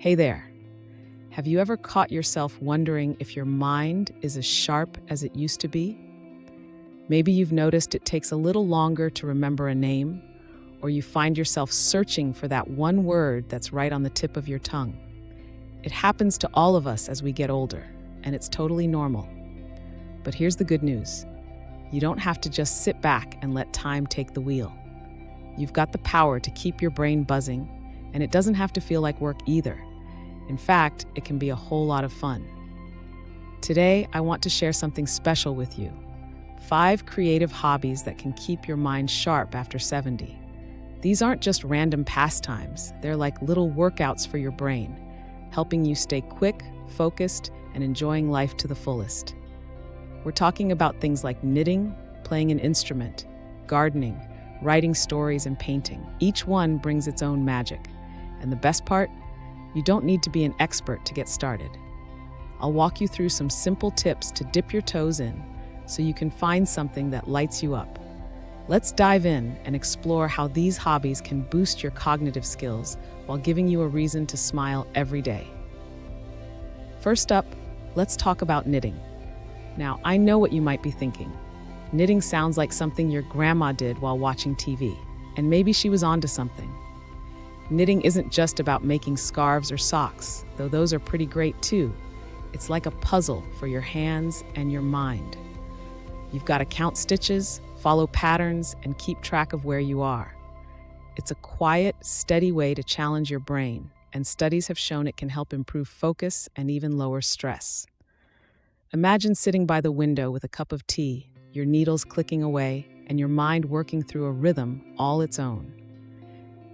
Hey there. Have you ever caught yourself wondering if your mind is as sharp as it used to be? Maybe you've noticed it takes a little longer to remember a name, or you find yourself searching for that one word that's right on the tip of your tongue. It happens to all of us as we get older, and it's totally normal. But here's the good news. You don't have to just sit back and let time take the wheel. You've got the power to keep your brain buzzing, and it doesn't have to feel like work either. In fact, it can be a whole lot of fun. Today, I want to share something special with you. 5 creative hobbies that can keep your mind sharp after 70. These aren't just random pastimes. They're like little workouts for your brain, helping you stay quick, focused, and enjoying life to the fullest. We're talking about things like knitting, playing an instrument, gardening, writing stories, and painting. Each one brings its own magic. And the best part? You don't need to be an expert to get started. I'll walk you through some simple tips to dip your toes in so you can find something that lights you up. Let's dive in and explore how these hobbies can boost your cognitive skills while giving you a reason to smile every day. First up, let's talk about knitting. Now, I know what you might be thinking. Knitting sounds like something your grandma did while watching TV, and maybe she was onto something. Knitting isn't just about making scarves or socks, though those are pretty great too. It's like a puzzle for your hands and your mind. You've got to count stitches, follow patterns, and keep track of where you are. It's a quiet, steady way to challenge your brain, and studies have shown it can help improve focus and even lower stress. Imagine sitting by the window with a cup of tea, your needles clicking away, and your mind working through a rhythm all its own.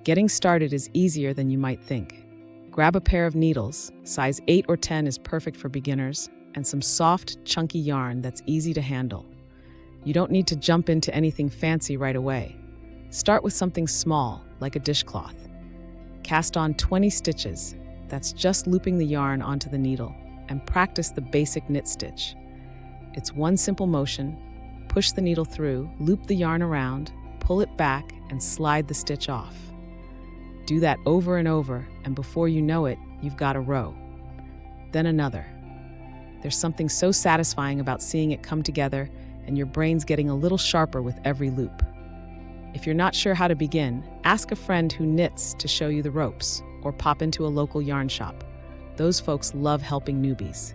Getting started is easier than you might think. Grab a pair of needles, size 8 or 10 is perfect for beginners, and some soft, chunky yarn that's easy to handle. You don't need to jump into anything fancy right away. Start with something small, like a dishcloth. Cast on 20 stitches, that's just looping the yarn onto the needle, and practice the basic knit stitch. It's one simple motion: push the needle through, loop the yarn around, pull it back, and slide the stitch off. Do that over and over, and before you know it, you've got a row. Then another. There's something so satisfying about seeing it come together, and your brain's getting a little sharper with every loop. If you're not sure how to begin, ask a friend who knits to show you the ropes, or pop into a local yarn shop. Those folks love helping newbies.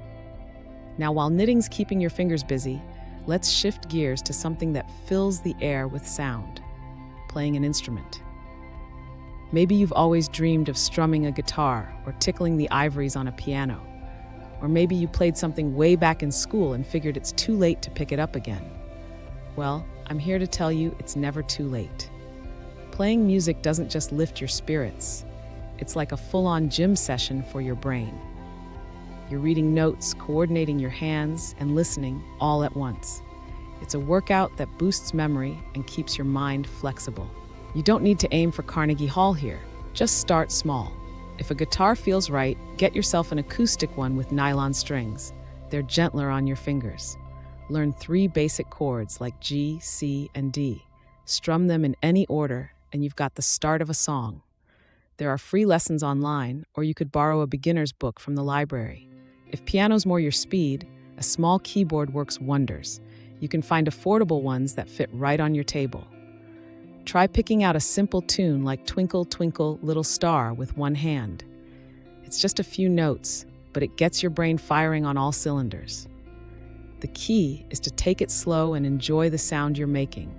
Now, while knitting's keeping your fingers busy, let's shift gears to something that fills the air with sound: playing an instrument. Maybe you've always dreamed of strumming a guitar or tickling the ivories on a piano. Or maybe you played something way back in school and figured it's too late to pick it up again. Well, I'm here to tell you it's never too late. Playing music doesn't just lift your spirits. It's like a full-on gym session for your brain. You're reading notes, coordinating your hands, and listening all at once. It's a workout that boosts memory and keeps your mind flexible. You don't need to aim for Carnegie Hall here. Just start small. If a guitar feels right, get yourself an acoustic one with nylon strings. They're gentler on your fingers. Learn 3 basic chords like G, C, and D. Strum them in any order, and you've got the start of a song. There are free lessons online, or you could borrow a beginner's book from the library. If piano's more your speed, a small keyboard works wonders. You can find affordable ones that fit right on your table. Try picking out a simple tune like Twinkle, Twinkle, Little Star with one hand. It's just a few notes, but it gets your brain firing on all cylinders. The key is to take it slow and enjoy the sound you're making.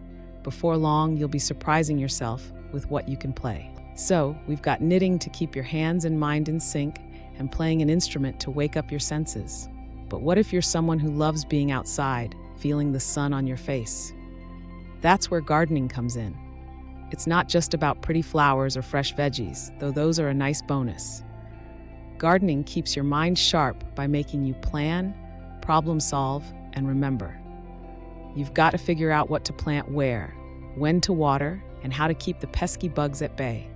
Before long, you'll be surprising yourself with what you can play. So, we've got knitting to keep your hands and mind in sync, and playing an instrument to wake up your senses. But what if you're someone who loves being outside, feeling the sun on your face? That's where gardening comes in. It's not just about pretty flowers or fresh veggies, though those are a nice bonus. Gardening keeps your mind sharp by making you plan, problem solve, and remember. You've got to figure out what to plant where, when to water, and how to keep the pesky bugs at bay.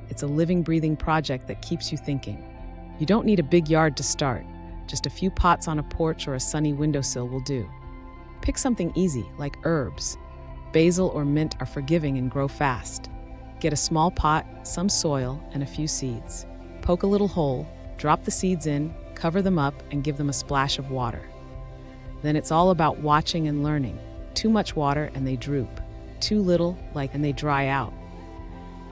It's a living, breathing project that keeps you thinking. You don't need a big yard to start. Just a few pots on a porch or a sunny windowsill will do. Pick something easy, like herbs. Basil or mint are forgiving and grow fast. Get a small pot, some soil, and a few seeds. Poke a little hole, drop the seeds in, cover them up, and give them a splash of water. Then it's all about watching and learning. Too much water and they droop. Too little, and they dry out.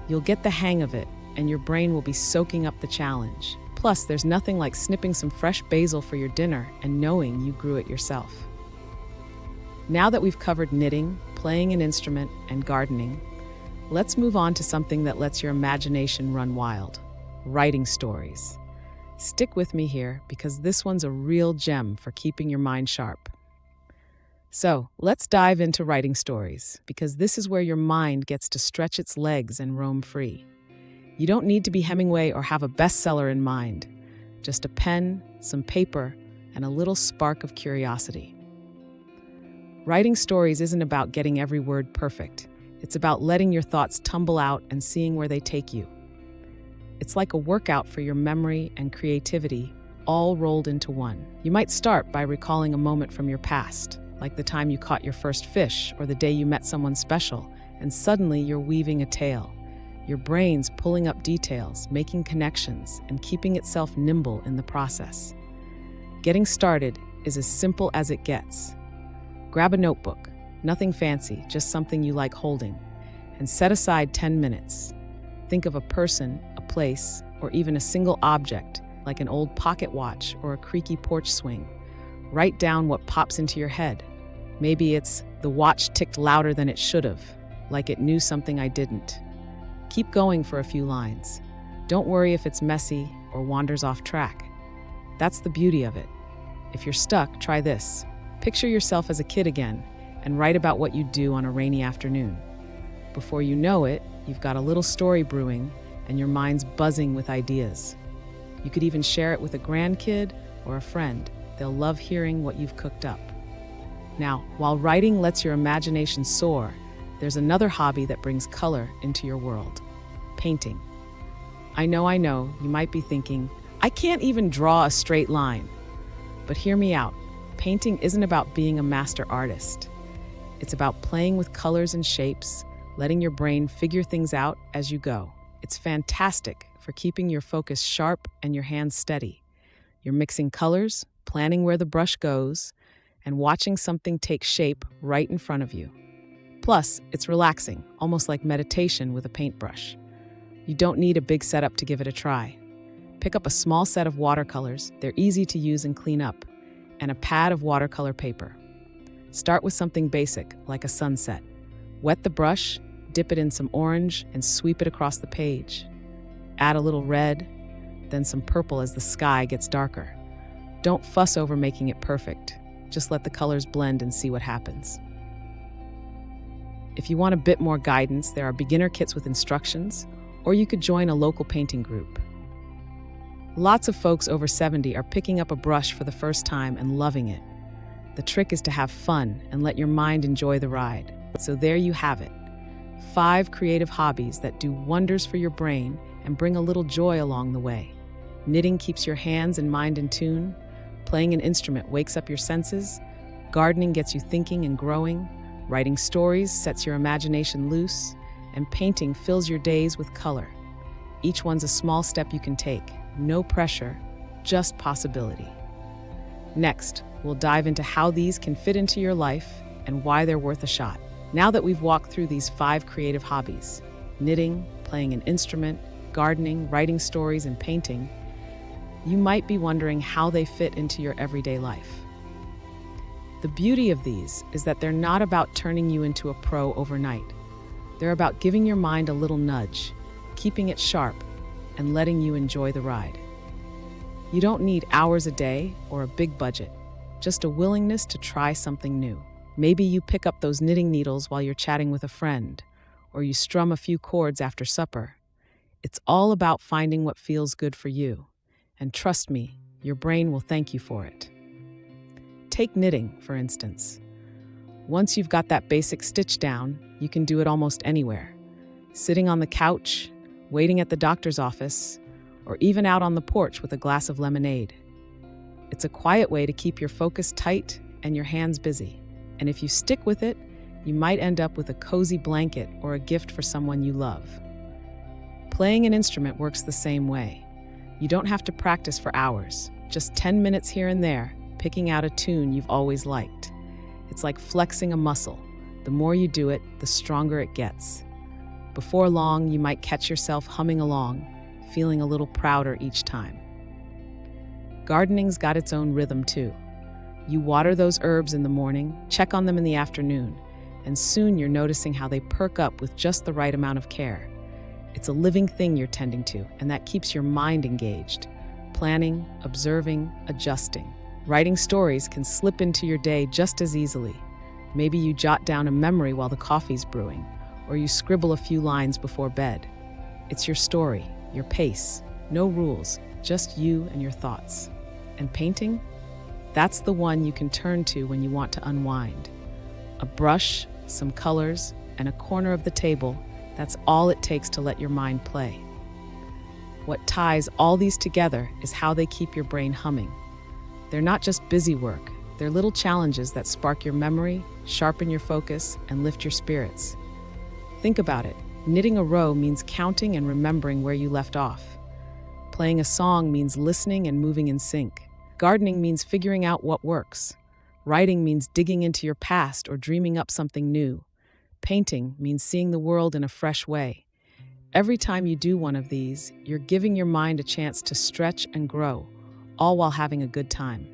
You'll get the hang of it, and your brain will be soaking up the challenge. Plus, there's nothing like snipping some fresh basil for your dinner and knowing you grew it yourself. Now that we've covered knitting, playing an instrument, and gardening, let's move on to something that lets your imagination run wild: writing stories. Stick with me here because this one's a real gem for keeping your mind sharp. So, let's dive into writing stories because this is where your mind gets to stretch its legs and roam free. You don't need to be Hemingway or have a bestseller in mind. Just a pen, some paper, and a little spark of curiosity. Writing stories isn't about getting every word perfect. It's about letting your thoughts tumble out and seeing where they take you. It's like a workout for your memory and creativity, all rolled into one. You might start by recalling a moment from your past, like the time you caught your first fish or the day you met someone special, and suddenly you're weaving a tale. Your brain's pulling up details, making connections, and keeping itself nimble in the process. Getting started is as simple as it gets. Grab a notebook, nothing fancy, just something you like holding, and set aside 10 minutes. Think of a person, a place, or even a single object, like an old pocket watch or a creaky porch swing. Write down what pops into your head. Maybe it's, the watch ticked louder than it should have, like it knew something I didn't. Keep going for a few lines. Don't worry if it's messy or wanders off track. That's the beauty of it. If you're stuck, try this. Picture yourself as a kid again and write about what you'd do on a rainy afternoon. Before you know it, you've got a little story brewing and your mind's buzzing with ideas. You could even share it with a grandkid or a friend. They'll love hearing what you've cooked up. Now, while writing lets your imagination soar, there's another hobby that brings color into your world: painting. I know, you might be thinking, I can't even draw a straight line. But hear me out. Painting isn't about being a master artist. It's about playing with colors and shapes, letting your brain figure things out as you go. It's fantastic for keeping your focus sharp and your hands steady. You're mixing colors, planning where the brush goes, and watching something take shape right in front of you. Plus, it's relaxing, almost like meditation with a paintbrush. You don't need a big setup to give it a try. Pick up a small set of watercolors, they're easy to use and clean up, and a pad of watercolor paper. Start with something basic, like a sunset. Wet the brush, dip it in some orange, and sweep it across the page. Add a little red, then some purple as the sky gets darker. Don't fuss over making it perfect. Just let the colors blend and see what happens. If you want a bit more guidance, there are beginner kits with instructions, or you could join a local painting group. Lots of folks over 70 are picking up a brush for the first time and loving it. The trick is to have fun and let your mind enjoy the ride. So there you have it. 5 creative hobbies that do wonders for your brain and bring a little joy along the way. Knitting keeps your hands and mind in tune. Playing an instrument wakes up your senses. Gardening gets you thinking and growing. Writing stories sets your imagination loose. And painting fills your days with color. Each one's a small step you can take. No pressure, just possibility. Next, we'll dive into how these can fit into your life and why they're worth a shot. Now that we've walked through these 5 creative hobbies, knitting, playing an instrument, gardening, writing stories, and painting, you might be wondering how they fit into your everyday life. The beauty of these is that they're not about turning you into a pro overnight. They're about giving your mind a little nudge, keeping it sharp, and letting you enjoy the ride. You don't need hours a day or a big budget, just a willingness to try something new. Maybe you pick up those knitting needles while you're chatting with a friend, or you strum a few chords after supper. It's all about finding what feels good for you. And trust me, your brain will thank you for it. Take knitting, for instance. Once you've got that basic stitch down, you can do it almost anywhere. Sitting on the couch, waiting at the doctor's office, or even out on the porch with a glass of lemonade. It's a quiet way to keep your focus tight and your hands busy. And if you stick with it, you might end up with a cozy blanket or a gift for someone you love. Playing an instrument works the same way. You don't have to practice for hours, just 10 minutes here and there, picking out a tune you've always liked. It's like flexing a muscle. The more you do it, the stronger it gets. Before long, you might catch yourself humming along, feeling a little prouder each time. Gardening's got its own rhythm too. You water those herbs in the morning, check on them in the afternoon, and soon you're noticing how they perk up with just the right amount of care. It's a living thing you're tending to, and that keeps your mind engaged, planning, observing, adjusting. Writing stories can slip into your day just as easily. Maybe you jot down a memory while the coffee's brewing, or you scribble a few lines before bed. It's your story, your pace, no rules, just you and your thoughts. And painting? That's the one you can turn to when you want to unwind. A brush, some colors, and a corner of the table, that's all it takes to let your mind play. What ties all these together is how they keep your brain humming. They're not just busy work, they're little challenges that spark your memory, sharpen your focus, and lift your spirits. Think about it. Knitting a row means counting and remembering where you left off. Playing a song means listening and moving in sync. Gardening means figuring out what works. Writing means digging into your past or dreaming up something new. Painting means seeing the world in a fresh way. Every time you do one of these, you're giving your mind a chance to stretch and grow, all while having a good time.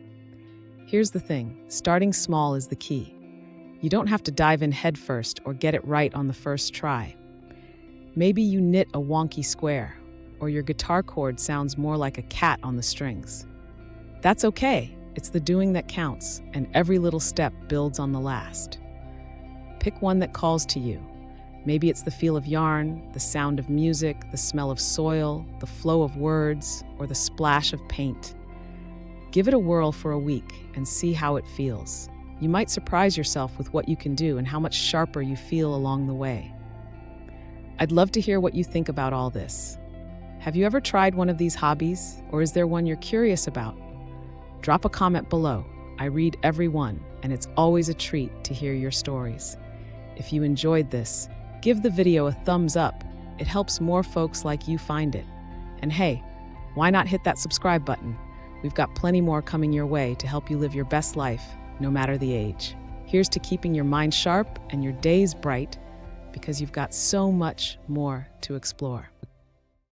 Here's the thing, starting small is the key. You don't have to dive in headfirst or get it right on the first try. Maybe you knit a wonky square, or your guitar chord sounds more like a cat on the strings. That's okay, it's the doing that counts, and every little step builds on the last. Pick one that calls to you. Maybe it's the feel of yarn, the sound of music, the smell of soil, the flow of words, or the splash of paint. Give it a whirl for a week and see how it feels. You might surprise yourself with what you can do and how much sharper you feel along the way. I'd love to hear what you think about all this. Have you ever tried one of these hobbies, or is there one you're curious about? Drop a comment below. I read every one, and it's always a treat to hear your stories. If you enjoyed this, give the video a thumbs up. It helps more folks like you find it. And hey, why not hit that subscribe button? We've got plenty more coming your way to help you live your best life, no matter the age. Here's to keeping your mind sharp and your days bright, because you've got so much more to explore.